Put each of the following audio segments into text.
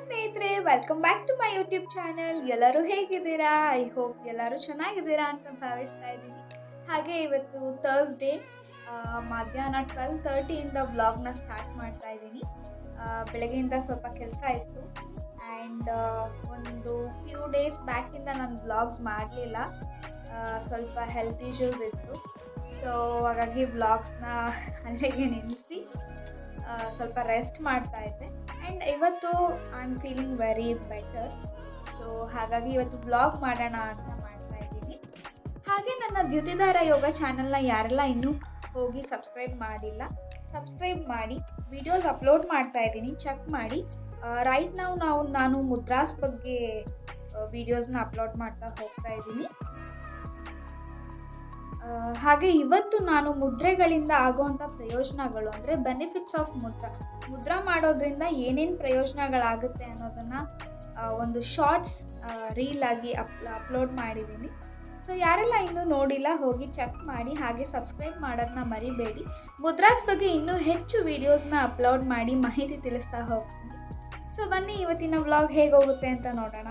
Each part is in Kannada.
ಸ್ನೇಹಿತರೆ, welcome back to my YouTube channel. ಎಲ್ಲರೂ ಹೇಗಿದ್ದೀರಾ? ಐ ಹೋಪ್ ಎಲ್ಲರೂ ಚೆನ್ನಾಗಿದ್ದೀರಾ ಅಂತ ಭಾವಿಸ್ತಾ ಇದ್ದೀನಿ. ಹಾಗೆ ಇವತ್ತು ಥರ್ಸ್ಡೇ ಮಧ್ಯಾಹ್ನ 12:30 ವ್ಲಾಗ್ನ ಸ್ಟಾರ್ಟ್ ಮಾಡ್ತಾ ಇದ್ದೀನಿ. ಬೆಳಗ್ಗೆಯಿಂದ ಸ್ವಲ್ಪ ಕೆಲಸ ಇತ್ತು ಆ್ಯಂಡ್ ಒಂದು ಫ್ಯೂ ಡೇಸ್ ಬ್ಯಾಕಿಂದ ನಾನು ವ್ಲಾಗ್ಸ್ ಮಾಡಲಿಲ್ಲ. ಸ್ವಲ್ಪ ಹೆಲ್ತ್ ಇಶ್ಯೂಸ್ ಇತ್ತು. ಸೊ ಹಾಗಾಗಿ ವ್ಲಾಗ್ಸ್ನ ಅಲ್ಲಿಗೆ ನಿಲ್ಲಿಸಿ ಸ್ವಲ್ಪ ರೆಸ್ಟ್ ಮಾಡ್ತಾ ಇದ್ದೆ. ಆ್ಯಂಡ್ ಇವತ್ತು I am feeling very better. So ಹಾಗಾಗಿ ಇವತ್ತು ವ್ಲಾಗ್ ಮಾಡೋಣ ಅಂತ ಮಾಡ್ತಾ ಇದ್ದೀನಿ. ಹಾಗೆ ನನ್ನ ದ್ಯುತಿಧಾರ ಯೋಗ ಚಾನಲ್ನ ಯಾರೆಲ್ಲ ಇನ್ನೂ ಹೋಗಿ ಸಬ್ಸ್ಕ್ರೈಬ್ ಮಾಡಿಲ್ಲ, ಸಬ್ಸ್ಕ್ರೈಬ್ ಮಾಡಿ. ವಿಡಿಯೋಸ್ ಅಪ್ಲೋಡ್ ಮಾಡ್ತಾ ಇದ್ದೀನಿ, ಚೆಕ್ ಮಾಡಿ. ರೈಟ್ ನಾನು ಮುದ್ರಾಸ್ ಬಗ್ಗೆ ವಿಡಿಯೋಸ್ನ ಅಪ್ಲೋಡ್ ಮಾಡ್ತಾ ಹೋಗ್ತಾ ಇದ್ದೀನಿ. ಹಾಗೆ ಇವತ್ತು ನಾನು ಮುದ್ರೆಗಳಿಂದ ಆಗುವಂಥ ಪ್ರಯೋಜನಗಳು ಅಂದರೆ ಬೆನಿಫಿಟ್ಸ್ ಆಫ್ ಮುದ್ರಾ ಮಾಡೋದ್ರಿಂದ ಏನೇನು ಪ್ರಯೋಜನಗಳಾಗುತ್ತೆ ಅನ್ನೋದನ್ನು ಒಂದು ಶಾರ್ಟ್ಸ್ ರೀಲ್ ಆಗಿ ಅಪ್ಲೋಡ್ ಮಾಡಿದ್ದೀನಿ. ಸೊ ಯಾರೆಲ್ಲ ಇನ್ನೂ ನೋಡಿಲ್ಲ ಹೋಗಿ ಚೆಕ್ ಮಾಡಿ. ಹಾಗೆ ಸಬ್ಸ್ಕ್ರೈಬ್ ಮಾಡೋದನ್ನ ಮರಿಬೇಡಿ. ಮುದ್ರಾಸ್ ಬಗ್ಗೆ ಇನ್ನೂ ಹೆಚ್ಚು ವೀಡಿಯೋಸ್ನ ಅಪ್ಲೋಡ್ ಮಾಡಿ ಮಾಹಿತಿ ತಿಳಿಸ್ತಾ ಹೋಗ್ತೀನಿ. ಸೊ ಬನ್ನಿ ಇವತ್ತಿನ ವ್ಲಾಗ್ ಹೇಗೆ ಹೋಗುತ್ತೆ ಅಂತ ನೋಡೋಣ.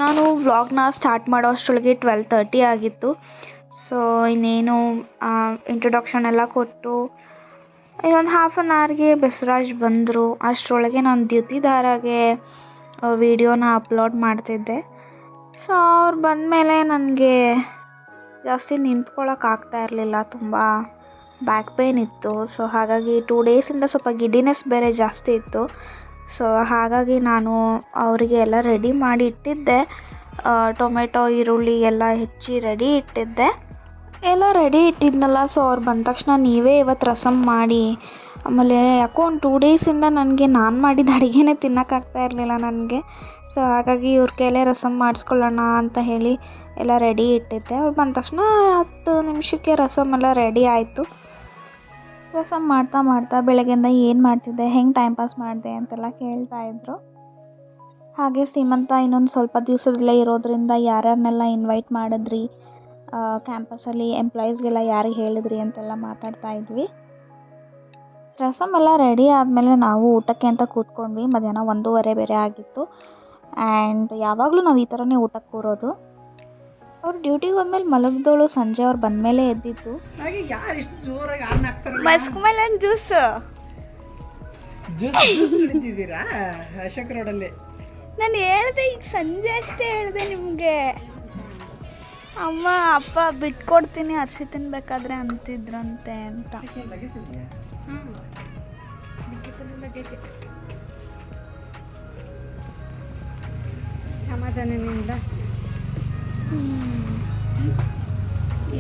ನಾನು ವ್ಲಾಗ್ನ ಸ್ಟಾರ್ಟ್ ಮಾಡೋ ಅಷ್ಟರೊಳಗೆ 12:30 ಆಗಿತ್ತು. ಸೊ ಇನ್ನೇನು ಇಂಟ್ರೊಡಕ್ಷನ್ ಎಲ್ಲ ಕೊಟ್ಟು ಇನ್ನೊಂದು ಹಾಫ್ ಆನ್ ಅವರ್ಗೆ ಬಸವರಾಜ್ ಬಂದರು. ಅಷ್ಟರೊಳಗೆ ನಾನು ದ್ಯುತಿಧಾರಾಗೆ ವಿಡಿಯೋನ ಅಪ್ಲೋಡ್ ಮಾಡ್ತಿದ್ದೆ. ಸೊ ಅವ್ರು ಬಂದಮೇಲೆ ನನಗೆ ಜಾಸ್ತಿ ನಿಂತ್ಕೊಳ್ಳೋಕ್ಕಾಗ್ತಾ ಇರಲಿಲ್ಲ, ತುಂಬ ಬ್ಯಾಕ್ ಪೇಯ್ನ್ ಇತ್ತು. ಸೊ ಹಾಗಾಗಿ 2 ಡೇಸಿಂದ ಸ್ವಲ್ಪ ಗಿಡ್ಡಿನೆಸ್ ಬೇರೆ ಜಾಸ್ತಿ ಇತ್ತು. ಸೊ ಹಾಗಾಗಿ ನಾನು ಅವರಿಗೆ ಎಲ್ಲ ರೆಡಿ ಮಾಡಿ ಇಟ್ಟಿದ್ದೆ. ಟೊಮೆಟೊ, ಈರುಳ್ಳಿ ಎಲ್ಲ ಹೆಚ್ಚಿ ರೆಡಿ ಇಟ್ಟಿದ್ದೆ. ಎಲ್ಲ ರೆಡಿ ಇಟ್ಟಿದ್ನಲ್ಲ. ಸೊ ಅವ್ರು ಬಂದ ತಕ್ಷಣ ನೀವೇ ಇವತ್ತು ರಸಮ್ ಮಾಡಿ, ಆಮೇಲೆ ಯಾಕೋ ಒಂದು 2 ಡೇಸಿಂದ ನನಗೆ ನಾನು ಮಾಡಿದ ಅಡುಗೆನೇ ತಿನ್ನೋಕ್ಕಾಗ್ತಾ ಇರಲಿಲ್ಲ ನನಗೆ. ಸೊ ಹಾಗಾಗಿ ಇವ್ರ ಕೈಲೇ ರಸಮ್ ಮಾಡಿಸ್ಕೊಳ್ಳೋಣ ಅಂತ ಹೇಳಿ ಎಲ್ಲ ರೆಡಿ ಇಟ್ಟಿದ್ದೆ. ಅವ್ರು ಬಂದ ತಕ್ಷಣ 10 ನಿಮಿಷಕ್ಕೆ ರಸಮ್ ಎಲ್ಲ ರೆಡಿ ಆಯಿತು. ರಸಮ್ ಮಾಡ್ತಾ ಬೆಳಗ್ಗೆಯಿಂದ ಏನು ಮಾಡ್ತಿದ್ದೆ, ಹೆಂಗೆ ಟೈಮ್ ಪಾಸ್ ಮಾಡಿದೆ ಅಂತೆಲ್ಲ ಕೇಳ್ತಾಯಿದ್ರು. ಹಾಗೆ ಸೀಮಂತ ಇನ್ನೊಂದು ಸ್ವಲ್ಪ ದಿವಸದಲ್ಲೇ ಇರೋದ್ರಿಂದ ಯಾರ್ಯಾರನ್ನೆಲ್ಲ ಇನ್ವೈಟ್ ಮಾಡಿದ್ರಿ, ಕ್ಯಾಂಪಸಲ್ಲಿ ಎಂಪ್ಲಾಯೀಸ್ಗೆಲ್ಲ ಯಾರಿಗೆ ಹೇಳಿದ್ರಿ ಅಂತೆಲ್ಲ ಮಾತಾಡ್ತಾಯಿದ್ವಿ. ರಸಮ್ ಎಲ್ಲ ರೆಡಿ ಆದಮೇಲೆ ನಾವು ಊಟಕ್ಕೆ ಅಂತ ಕೂತ್ಕೊಂಡ್ವಿ. ಮಧ್ಯಾಹ್ನ 1:30 ಬೇರೆ ಆಗಿತ್ತು. ಆ್ಯಂಡ್ ಯಾವಾಗಲೂ ನಾವು ಈ ಥರನೇ ಊಟಕ್ಕೆ ಕೂರೋದು. ಅವ್ರು ಡ್ಯೂಟಿಗೆ ಹೋದ್ಮೇಲೆ ಮಲಗಿದೋಳು, ಸಂಜೆ ಅವ್ರು ಬಂದಮೇಲೆ ಎದ್ದಿದ್ದು. ಮಸ್ಕ್ಮಲನ್ ಜ್ಯೂಸ್ ಅಶೋಕ್ ರೋಡಲ್ಲಿ ನಾನು ಹೇಳಿದೆ, ಈಗ ಸಂಜೆ ಅಷ್ಟೇ ಹೇಳಿದೆ ನಿಮಗೆ. ಅಮ್ಮ ಅಪ್ಪ ಬಿಟ್ಕೊಡ್ತೀನಿ ಅರ್ಶಿ ತಿನ್ಬೇಕಾದ್ರೆ ಅಂತಿದ್ರಂತೆ ಅಂತ. ಸಮಾಧಾನದಿಂದ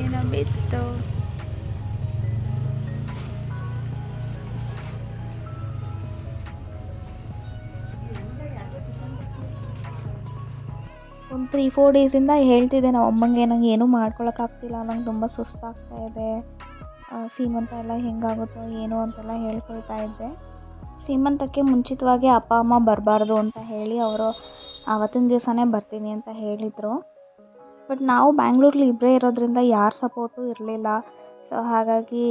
ಏನೋ ಬಿತ್ತು. ಒಂದು 3-4 ಡೇಸಿಂದ ಹೇಳ್ತಿದ್ದೆ ನಾವು ಅಮ್ಮಂಗೆ, ನಂಗೆ ಏನೂ ಮಾಡ್ಕೊಳಕ್ಕಾಗ್ತಿಲ್ಲ, ನಂಗೆ ತುಂಬ ಸುಸ್ತಾಗ್ತಾ ಇದೆ, ಸೀಮಂತ ಎಲ್ಲ ಹೆಂಗಾಗುತ್ತೋ ಏನೋ ಅಂತೆಲ್ಲ ಹೇಳ್ಕೊಳ್ತಾ ಇದ್ದೆ. ಸೀಮಂತಕ್ಕೆ ಮುಂಚಿತವಾಗಿ ಅಪ್ಪ ಅಮ್ಮ ಬರಬಾರ್ದು ಅಂತ ಹೇಳಿ ಅವರು ಆವತ್ತಿನ ದಿವಸನೇ ಬರ್ತೀನಿ ಅಂತ ಹೇಳಿದರು. ಬಟ್ ನಾವು ಬ್ಯಾಂಗ್ಳೂರಲ್ಲಿ ಇಬ್ಬರೇ ಇರೋದ್ರಿಂದ ಯಾರ ಸಪೋರ್ಟು ಇರಲಿಲ್ಲ. ಸೊ ಹಾಗಾಗಿ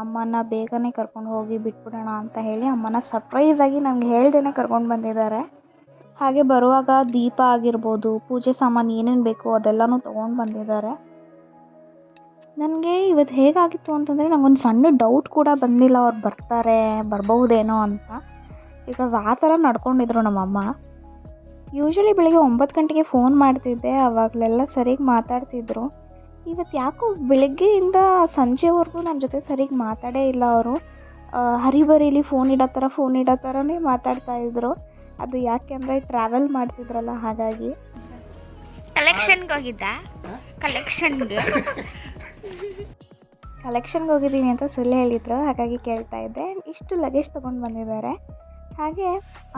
ಅಮ್ಮನ ಬೇಗನೆ ಕರ್ಕೊಂಡು ಹೋಗಿ ಬಿಟ್ಬಿಡೋಣ ಅಂತ ಹೇಳಿ ಅಮ್ಮನ ಸರ್ಪ್ರೈಸಾಗಿ ನನಗೆ ಹೇಳ್ದೇ ಕರ್ಕೊಂಡು ಬಂದಿದ್ದಾರೆ. ಹಾಗೆ ಬರುವಾಗ ದೀಪ ಆಗಿರ್ಬೋದು, ಪೂಜೆ ಸಾಮಾನು ಏನೇನು ಬೇಕು ಅದೆಲ್ಲನೂ ತೊಗೊಂಡು ಬಂದಿದ್ದಾರೆ. ನನಗೆ ಇವತ್ತು ಹೇಗಾಗಿತ್ತು ಅಂತಂದರೆ ನನಗೊಂದು ಸಣ್ಣ ಡೌಟ್ ಕೂಡ ಬಂದಿಲ್ಲ ಅವ್ರು ಬರ್ಬಹುದೇನೋ ಅಂತ. ಬಿಕಾಸ್ ಆ ಥರ ನಡ್ಕೊಂಡಿದ್ರು ನಮ್ಮಮ್ಮ. ಯೂಶ್ವಲಿ ಬೆಳಗ್ಗೆ 9 ಗಂಟೆಗೆ ಫೋನ್ ಮಾಡ್ತಿದ್ದೆ, ಆವಾಗಲೆಲ್ಲ ಸರಿಗೆ ಮಾತಾಡ್ತಿದ್ರು. ಇವತ್ತು ಯಾಕೋ ಬೆಳಗ್ಗೆಯಿಂದ ಸಂಜೆವರೆಗೂ ನನ್ನ ಜೊತೆ ಸರಿಗೆ ಮಾತಾಡೇ ಇಲ್ಲ ಅವರು. ಹರಿಬರಿಲಿ ಫೋನ್ ಇಡೋ ಥರನೇ ಮಾತಾಡ್ತಾಯಿದ್ರು. ಅದು ಯಾಕೆ ಅಂದರೆ ಟ್ರಾವೆಲ್ ಮಾಡ್ತಿದ್ರಲ್ಲ ಹಾಗಾಗಿ. ಕಲೆಕ್ಷನ್ಗೆ ಹೋಗಿದ್ದೀನಿ ಅಂತ ಸುಳ್ಳು ಹೇಳಿದ್ರು, ಹಾಗಾಗಿ ಕೇಳ್ತಾ ಇದ್ದೆ. ಇಷ್ಟು ಲಗೇಜ್ ತೊಗೊಂಡು ಬಂದಿದ್ದಾರೆ. ಹಾಗೆ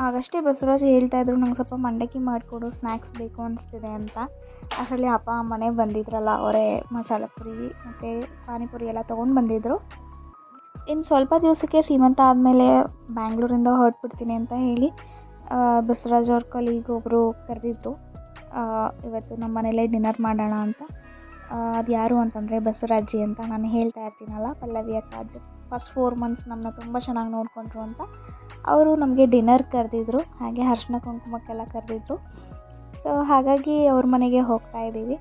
ಆಗಷ್ಟೇ ಬಸವರಾಜ್ ಹೇಳ್ತಾಯಿದ್ರು, ನಂಗೆ ಸ್ವಲ್ಪ ಮಂಡಕ್ಕಿ ಮಾಡಿಕೊಡು, ಸ್ನ್ಯಾಕ್ಸ್ ಬೇಕು ಅನಿಸ್ತಿದೆ ಅಂತ. ಅದರಲ್ಲಿ ಅಪ್ಪ ಮನೆ ಬಂದಿದ್ರಲ್ಲ, ಅವರೇ ಮಸಾಲೆ ಪುರಿ ಮತ್ತು ಪಾನಿಪುರಿ ಎಲ್ಲ ತೊಗೊಂಡು ಬಂದಿದ್ದರು. ಇನ್ನು ಸ್ವಲ್ಪ ದಿವಸಕ್ಕೆ ಸೀಮಂತ ಆದಮೇಲೆ ಬ್ಯಾಂಗ್ಳೂರಿಂದ ಹೊರಟ್ಬಿಡ್ತೀನಿ ಅಂತ ಹೇಳಿ ಬಸವರಾಜ್ ಅವ್ರ ಕಲೀಗ್ ಒಬ್ಬರು ಕರೆದಿದ್ರು. ಇವತ್ತು ನಮ್ಮ ಮನೇಲೇ ಡಿನ್ನರ್ ಮಾಡೋಣ ಅಂತ. ಅದು ಯಾರು ಅಂತಂದರೆ ಬಸವರಾಜಿ ಅಂತ ನಾನು ಹೇಳ್ತಾ ಇರ್ತೀನಲ್ಲ, ಪಲ್ಲವಿ ಅಕ್ಕ. ಫಸ್ಟ್ 4 ಮಂತ್ಸ್ ನಮ್ಮನ್ನ ತುಂಬ ಚೆನ್ನಾಗಿ ನೋಡಿಕೊಂಡ್ರು ಅಂತ ಅವರು ನಮಗೆ ಡಿನ್ನರ್ ಕರೆದಿದ್ರು, ಹಾಗೆ ಅರ್ಶಿನ ಕುಂಕುಮಕ್ಕೆಲ್ಲ ಕರೆದಿದ್ರು. ಸೊ ಹಾಗಾಗಿ ಅವ್ರ ಮನೆಗೆ ಹೋಗ್ತಾ ಇದ್ದೀವಿ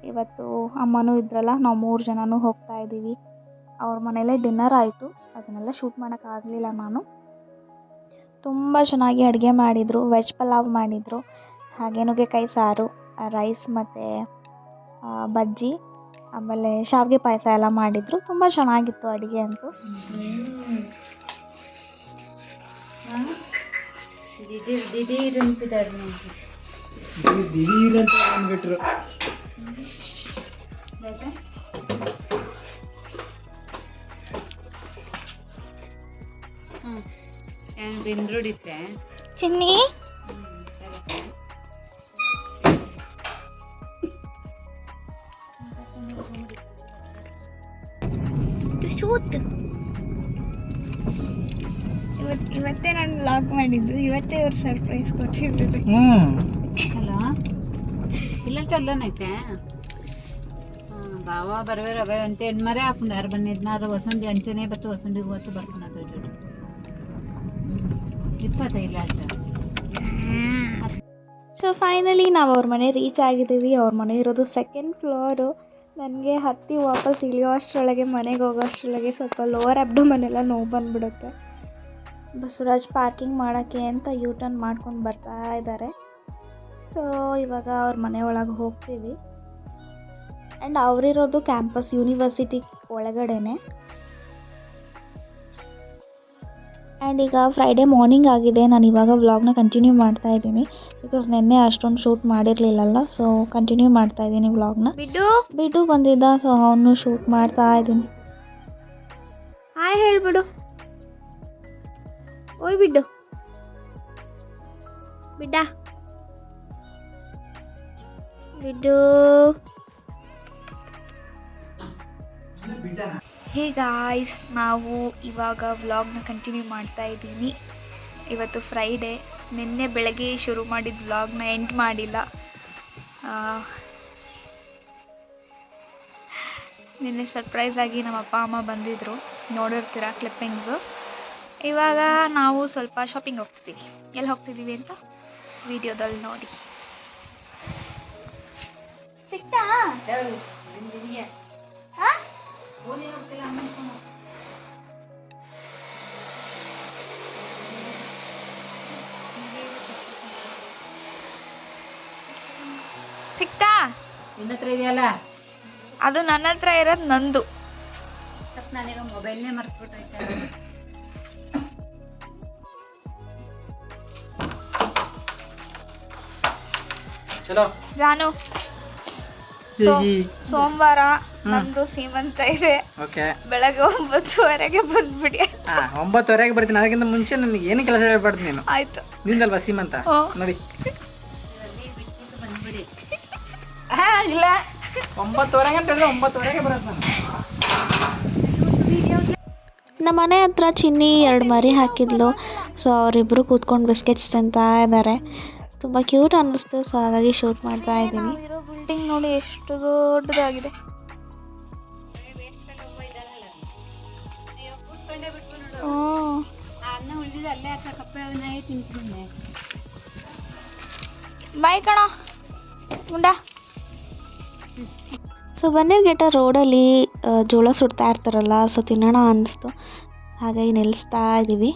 ಇವತ್ತು. ಅಮ್ಮನೂ ಇದ್ರಲ್ಲ, ನಾವು 3 ಜನನೂ ಹೋಗ್ತಾ ಇದ್ದೀವಿ. ಅವ್ರ ಮನೇಲೇ ಡಿನ್ನರ್ ಆಯಿತು, ಅದನ್ನೆಲ್ಲ ಶೂಟ್ ಮಾಡೋಕ್ಕಾಗಲಿಲ್ಲ ನಾನು. ತುಂಬ ಚೆನ್ನಾಗಿ ಅಡುಗೆ ಮಾಡಿದರು, ವೆಜ್ ಪಲಾವ್ ಮಾಡಿದರು, ಹಾಗೆ ನುಗ್ಗೆಕಾಯಿ ಸಾರು, ರೈಸ್ ಮತ್ತು ಬಜ್ಜಿ, ಆಮೇಲೆ ಶಾವಿಗೆ ಪಾಯಸ ಎಲ್ಲ ಮಾಡಿದರು. ತುಂಬ ಚೆನ್ನಾಗಿತ್ತು ಅಡುಗೆ ಅಂತೂ. ದಿಢೀರ್ ಅಂತ ಅಂದ್ಬಿಟ್ರು. ಚಿನ್ನಿ ಶೂಟ್ ಇವತ್ತೇ ನಾನು ವ್ಲಾಗ್ ಮಾಡಿದ್ದು, ಇವತ್ತೇ ಅವ್ರು ಸರ್ಪ್ರೈಸ್ ಕೊಟ್ಟಿದ್ದು. ಹಲೋ ಇಲ್ಲೈತೆ ಬಾವ ಬರಬೇರ ಅವ ಅಂತ ಹೆಣ್ಮರೆ ಹಾಕೊಂಡಾರ ಬಂದಿದ್ನಾರು ವಸಂತಿ ಅಂಚನೆ ಬತ್ತು ವಸಂತಿಗೆ ಹೊತ್ತು ಬರ್ಕೊಂಡ ಇಪ್ಪತ್ತೈದು ಸೊ ಫೈನಲಿ ನಾವು ಅವ್ರ ಮನೆ ರೀಚ್ ಆಗಿದ್ದೀವಿ. ಅವ್ರ ಮನೆ ಇರೋದು 2nd ಫ್ಲೋರು. ನನಗೆ ಹತ್ತಿ ವಾಪಸ್ ಇಳಿಯೋ ಅಷ್ಟರೊಳಗೆ, ಮನೆಗೆ ಹೋಗೋ ಅಷ್ಟರೊಳಗೆ ಸ್ವಲ್ಪ ಲೋವರ್ ಅಬ್ಡೋಮನ್ ಎಲ್ಲ ನೋವು ಬಂದುಬಿಡುತ್ತೆ. ಬಸವರಾಜ್ ಪಾರ್ಕಿಂಗ್ ಮಾಡೋಕ್ಕೆ ಅಂತ ಟರ್ನ್ ಮಾಡ್ಕೊಂಡು ಬರ್ತಾ ಇದ್ದಾರೆ. ಸೊ ಇವಾಗ ಅವ್ರ ಮನೆ ಒಳಗೆ ಹೋಗ್ತೀವಿ. ಆ್ಯಂಡ್ ಅವರಿರೋದು ಕ್ಯಾಂಪಸ್ ಯೂನಿವರ್ಸಿಟಿ ಒಳಗಡೆನೆ. ಆ್ಯಂಡ್ ಈಗ ಫ್ರೈಡೇ ಮಾರ್ನಿಂಗ್ ಆಗಿದೆ. ನಾನು ಇವಾಗ ವ್ಲಾಗ್ನ ಕಂಟಿನ್ಯೂ ಮಾಡ್ತಾ ಇದ್ದೀನಿ, ಬಿಕಾಸ್ ನಿನ್ನೆ ಅಷ್ಟೊಂದು ಶೂಟ್ ಮಾಡಿರಲಿಲ್ಲಲ್ಲ. ಸೊ ಕಂಟಿನ್ಯೂ ಮಾಡ್ತಾ ಇದ್ದೀನಿ ವ್ಲಾಗ್ನ. ಬಿಡು ಬಂದಿದ್ದ, ಸೊ ಅವನು ಶೂಟ್ ಮಾಡ್ತಾ ಇದ್ದೀನಿ. ಹಾಯ್ ಹೇಳ್ಬಿಡು. ಓಯ್ ಬಿಡ್ಡು ಬಿಡ್ಡ ಬಿಡ್ಡು. ಹೇ ಗಾಯ್ಸ್, ನಾವು ಇವಾಗ ವ್ಲಾಗ್ನ ಕಂಟಿನ್ಯೂ ಮಾಡ್ತಾ ಇದ್ದೀನಿ. ಇವತ್ತು ಫ್ರೈಡೇ. ನಿನ್ನೆ ಬೆಳಗ್ಗೆ ಶುರು ಮಾಡಿದ ವ್ಲಾಗ್ನ ಎಂಡ್ ಮಾಡಿಲ್ಲ. ನಿನ್ನೆ ಸರ್ಪ್ರೈಸ್ ಆಗಿ ನಮ್ಮ ಅಪ್ಪ ಅಮ್ಮ ಬಂದಿದ್ದರು, ನೋಡಿರ್ತೀರ ಕ್ಲಿಪ್ಪಿಂಗ್ಸು. ಇವಾಗ ನಾವು ಸ್ವಲ್ಪ ಶಾಪಿಂಗ್ ಹೋಗ್ತಿದ್ದೀವಿ. ಎಲ್ಲಿ ಹೋಗ್ತಿದ್ದೀವಿ ಅಂತ ವಿಡಿಯೋದಲ್ಲಿ ನೋಡಿ. ಸಿಕ್ತಾ ಸಿಕ್ತಾ? ನಿನ್ನ ಹತ್ರ ಇದೆಯಲ್ಲ ಅದು ನನ್ನ ಹತ್ರ ಇರೋದು ನಂದು. ನನಗ ಮೊಬೈಲ್ನೇ ಮರ್ತ್ಬಿಟ್ಟೈತೆ. ಚಲೋ ಜಾನು, ಸೋಮವಾರ ನಮ್ದು ಸೀಮಂತ ಇದೆ. ಬೆಳಗ್ಗೆ 9:30ಗೆ ಬಂದ್ಬಿಡಿ. 9:30ಗೆ ಬರ್ತೀನಿ. ಅದಕ್ಕಿಂತ ಮುಂಚೆ ನನಗೆ ಏನು ಕೆಲಸ ಹೇಳ್ಬಾರ್ದು ನೀನು. ಆಯ್ತು, ನಿಂದಲ್ವಾ ಸೀಮಂತ? ನೋಡಿ ಇಲ್ಲ 9:30 ಗಂಟೆ 9:30ಗೆ ಬರೋದು ನಾನು. ನಮ್ಮ ಮನೆ ಹತ್ರ ಚಿನ್ನಿ 2 ಮರಿ ಹಾಕಿದ್ಲು. ಸೊ ಅವರಿಬ್ಬರು ಕೂತ್ಕೊಂಡು ಬಿಸ್ಕೆಟ್ಸ್ ತಿಂತಾ ಇದ್ದಾರೆ. ತುಂಬ ಕ್ಯೂಟ್ ಅನ್ನಿಸ್ತು. ಸೊ ಹಾಗಾಗಿ ಶೂಟ್ ಮಾಡ್ತಾ ಇದ್ದೀನಿ. ಇರೋ ಬಿಲ್ಡಿಂಗ್ ನೋಡಿ ಎಷ್ಟು ದೊಡ್ಡದಾಗಿದೆ. ಬಾಯ್ ಕಣ ಮುಂಡ. ಸೊ ಬನ್ನಿರ್ಘಟ್ಟ ರೋಡಲ್ಲಿ ಜೋಳ ಸುಡ್ತಾ ಇರ್ತಾರಲ್ಲ, ಸೊ ತಿನ್ನೋಣ ಅನ್ನಿಸ್ತು, ಹಾಗಾಗಿ ನಿಲ್ಲಿಸ್ತಾ ಇದ್ದೀವಿ.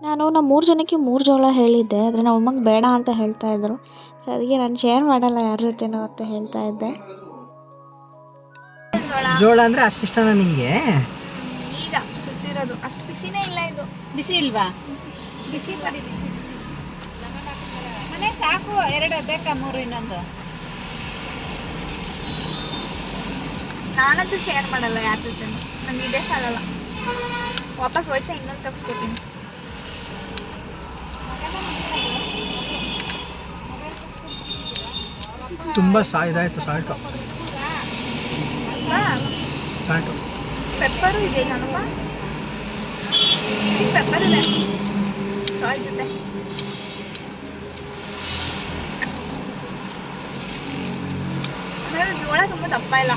ನಾನು ನಮ್ಮ 3 ಜನಕ್ಕೆ 3 ಜೋಳ ಹೇಳಿದ್ದೆ, ಆದರೆ ನಮ್ಮ ಅಮ್ಮಗೆ ಬೇಡ ಅಂತ ಹೇಳ್ತಾ ಇದ್ರು. ಸೊ ಅದಕ್ಕೆ ನಾನು ಶೇರ್ ಮಾಡಲ್ಲ ಯಾರ ಜೊತೆನೋ ಅಂತ ಹೇಳ್ತಾ ಇದ್ದೆ. ಜೋಳ ಅಂದ್ರೆ ಅಷ್ಟಿಷ್ಟ ನಿಮಗೆ? ಈಗ ಸುತ್ತಿರೋದು ಅಷ್ಟು ಬಿಸಿನೇ ಇಲ್ಲ. ಇದು ಬಿಸಿ ಇಲ್ವಾ? ಬಿಸಿ ಮನೆ ಸಾಕು. 2 ಬೇಕಾ? 3 ಇನ್ನೊಂದು? ನಾನಂತೂ ಶೇರ್ ಮಾಡಲ್ಲ ಯಾರ ಜೊತೆ. ನನಗೆ ಇದೇ ಸಾಲಲ್ಲ. ವಾಪಸ್ ಹೋಯ್ತಾ ಇನ್ನೊಂದು ತಗ್ಸ್ಕೊತೀನಿ. ತುಂಬ ಇದಾಯಿತು ಸಾಲ್ಟು. ಪೆಪ್ಪರು ಇದೆ ಸ್ವಲ್ಪ, ಪೆಪ್ಪರ್ ಇದೆ ಸಾಲ್ಟ್ ಜೊತೆ. ಆಮೇಲೆ ಜೋಳ ತುಂಬ ದಪ್ಪ ಇಲ್ಲ.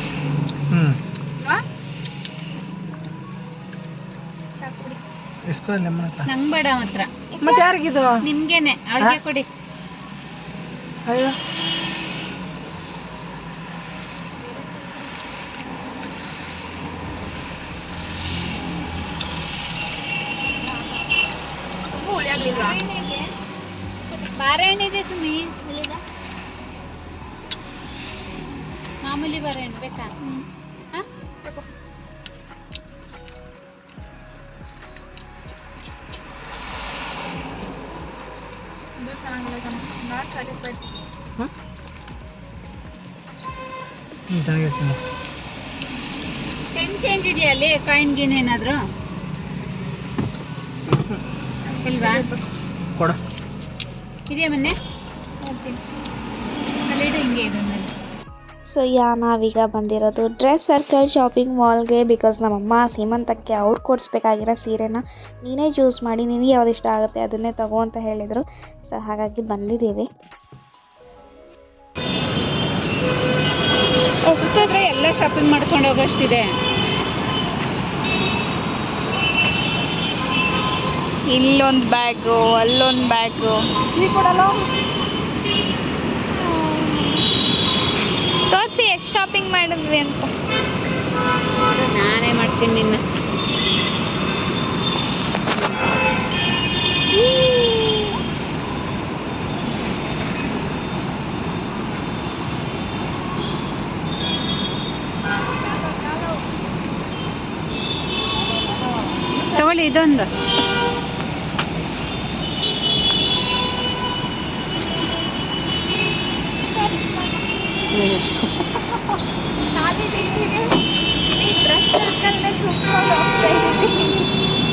ಚಾಕುಡಿ ನಂಗೆ ಬೇಡ ಮಾತ್ರ. ಮತ್ತೆ ಯಾರಿಗಿದು? ನಿಮ್ಗೇನೆ, ಅವಳಿಗೆ ಕೊಡಿ. ಅಯ್ಯೋ ತುಂಬ ಹುಳಿ ಆಗ್ಲಿಲ್ವಾ? ಬಾಳೆಹಣ್ಣು ಇದೆ ಸುಮ್ಮಿ. ಮಾಮೂಲಿ ಬಾಳೆಹಣ್ಣು ಬೇಕಾ? ಹಾಂ, ಇದು ಚೆನ್ನಾಗಿಲ್ಲ, ನಾಟ್ ಸ್ಯಾಟಿಸ್ಫೈಡ್. ಚೆನ್ನಾಗಿರ್ತೀನಿ. ಪೆನ್ ಚೇಂಜ್ ಇದೆಯಾ ಅಲ್ಲಿ? ಕಾಯಿನ್ ಗೀನ್ ಏನಾದರೂ ಇಲ್ವಾ? ಕೊಡ. ಇದೆಯಾ ಮೊನ್ನೆ ಅಲ್ಲಿಡು, ಹಿಂಗೆ ಇದೆ ಮೇಲೆ. ಸೊ ನಾವೀಗ ಬಂದಿರೋದು ಡ್ರೆಸ್ ಸರ್ಕಲ್ ಶಾಪಿಂಗ್ ಮಾಲ್ಗೆ. ಬಿಕಾಸ್ ನಮ್ಮಮ್ಮ ಸೀಮಂತಕ್ಕೆ ಅವ್ರು ಕೊಡಿಸ್ಬೇಕಾಗಿರೋ ಸೀರೆನ ನೀನೇ ಚೂಸ್ ಮಾಡಿ, ನಿನಗೆ ಯಾವ್ದು ಇಷ್ಟ ಆಗುತ್ತೆ ಅದನ್ನೇ ತಗೋ ಅಂತ ಹೇಳಿದರು. ಸೊ ಹಾಗಾಗಿ ಬಂದಿದ್ದೀವಿ. ಎಷ್ಟಾದ್ರೆ ಎಲ್ಲ ಶಾಪಿಂಗ್ ಮಾಡ್ಕೊಂಡು ಹೋಗೋಷ್ಟಿದೆ. ಇಲ್ಲೊಂದು ಬ್ಯಾಗು, ಅಲ್ಲೊಂದು ಬ್ಯಾಗು. ಈ ಕೊಡಲ್ಲ ತೋರಿಸಿ ಎಷ್ಟು ಶಾಪಿಂಗ್ ಮಾಡಿದ್ವಿ ಅಂತ. ನಾನೇ ಮಾಡ್ತೀನಿ ನಿನ್ನ. ತಗೊಳ್ಳಿ ಇದೊಂದು.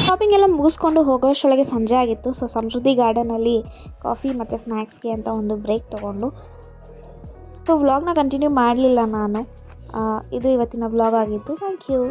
ಶಾಪಿಂಗ್ ಎಲ್ಲ ಮುಗಿಸ್ಕೊಂಡು ಹೋಗೋಷ್ಟೊಳಗೆ ಸಂಜೆ ಆಗಿತ್ತು. ಸೊ ಸಮೃದ್ಧಿ ಗಾರ್ಡನಲ್ಲಿ ಕಾಫಿ ಮತ್ತು ಸ್ನ್ಯಾಕ್ಸ್ಗೆ ಅಂತ ಒಂದು ಬ್ರೇಕ್ ತೊಗೊಂಡು, ಸೊ ವ್ಲಾಗ್ನ ಕಂಟಿನ್ಯೂ ಮಾಡಲಿಲ್ಲ ನಾನು. ಇದು ಇವತ್ತಿನ ವ್ಲಾಗ್ ಆಗಿತ್ತು. Thank you.